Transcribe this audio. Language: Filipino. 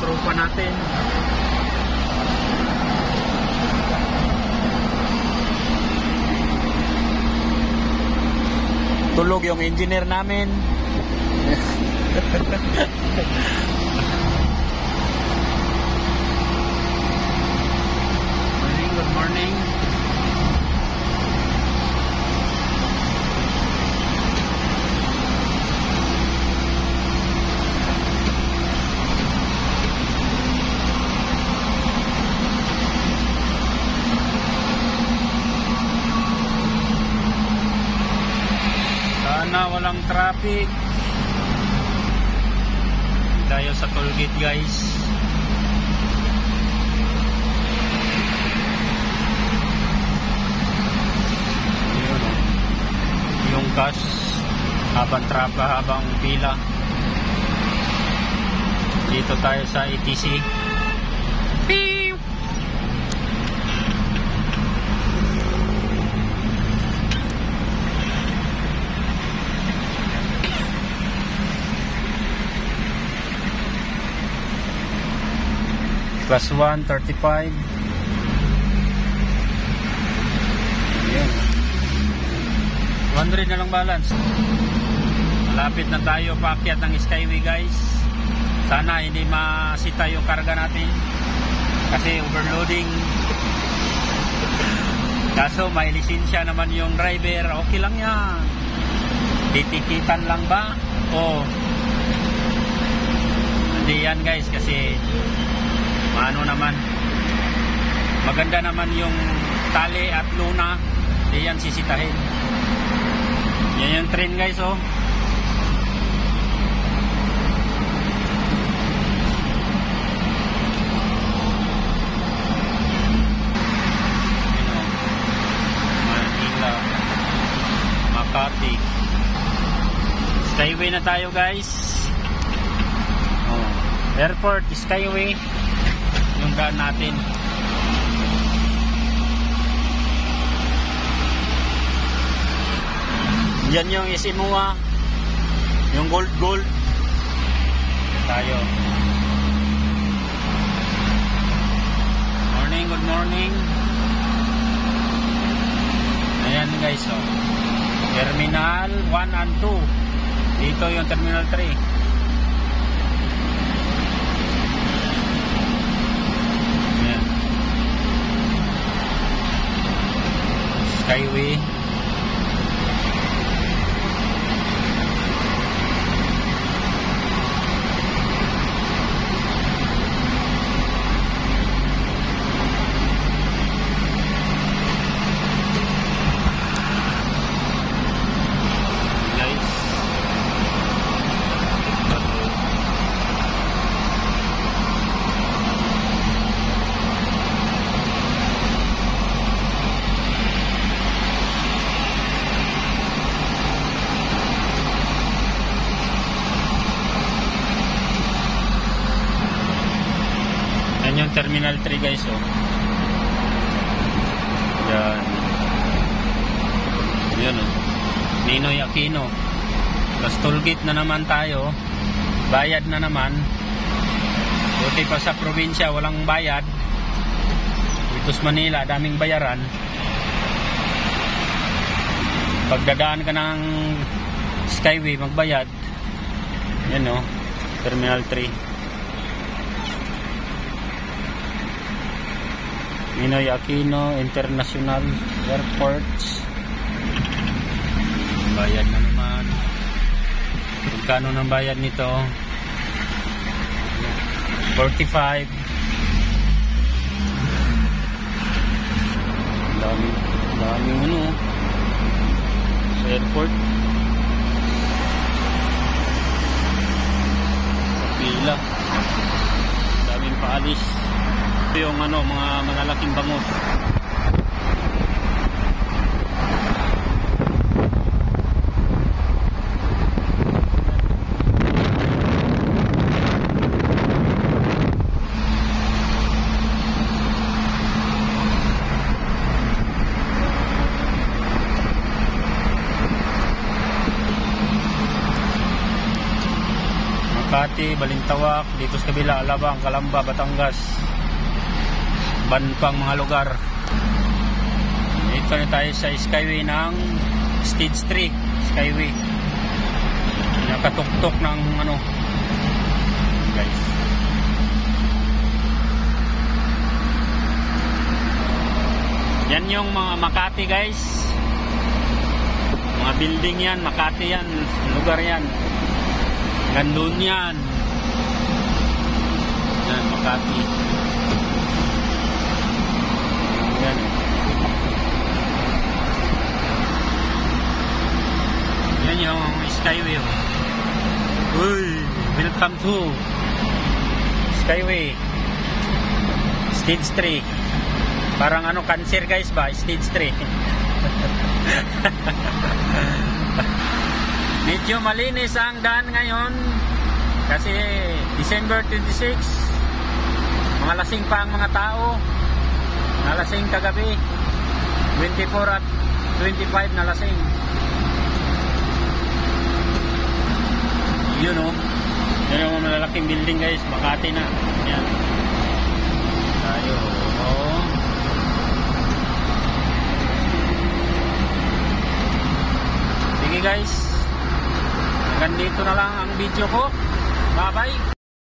tropa natin. Tulog yung engineer namin. Morning, good morning. Sana walang traffic. Tayo sa toll gate, guys. Yun, yung cash habang trapa, habang pila. Dito tayo sa ETC. Class 1, 35. Ayan. 100 na lang balance. Malapit na tayo paakyat ng Skyway, guys. Sana hindi masita yung karga natin kasi overloading. Kaso may lisensya naman yung driver. Okay lang yan. Titikitan lang ba? O hindi yan, guys, kasi ano naman, maganda naman yung tali at luna, di yan sisitahin. Yan yung train, guys, oh. Manila, Makati. Skyway na tayo, guys. Oh. Airport, Skyway yung daan natin. Yan yung Isimua, yung gold tayo. Morning, good morning. Ayan, guys, oh. Terminal 1 and 2. Dito yung Terminal 3. Skyway. Yan yung Terminal 3, guys, oh. Yan. Yan, oh. Ninoy Aquino. Plus tollgate na naman tayo. Bayad na naman. Buti pa sa probinsya walang bayad. Dito sa Manila daming bayaran. Pagdadaan ka ng Skyway magbayad. Yan, oh. Terminal 3. Ninoy Aquino International Airports. Bayad na naman. Magkano ng bayad nito? 45. Daming ano sa airport. Pila. Daming paalis. Yung ano, mga malalaking bangus. Makati, Balintawak, dito sa kabila, Alabang, Calamba, Batangas, Banpang, mga lugar. Dito na tayo sa Skyway ng Stage 3 Skyway. Nakatuktok ng ano guys. Yan yung mga Makati guys. Mga building yan, Makati yan, lugar yan. Gandun yan. Yan, Makati. Yan. Yan yung Skyway. Uy, welcome to Skyway Stage 3. Parang ano, cancer guys ba? Stage 3. Medyo malinis ang daan ngayon kasi December 26. Mga lasing pa ang mga tao. Nalasing kagabi 24 at 25 na lasing. Yun o. Yan yung malalaking building guys. Makati na. Yan. Tayo. Oo. Sige guys. Hanggang dito na lang ang video ko. Bye bye.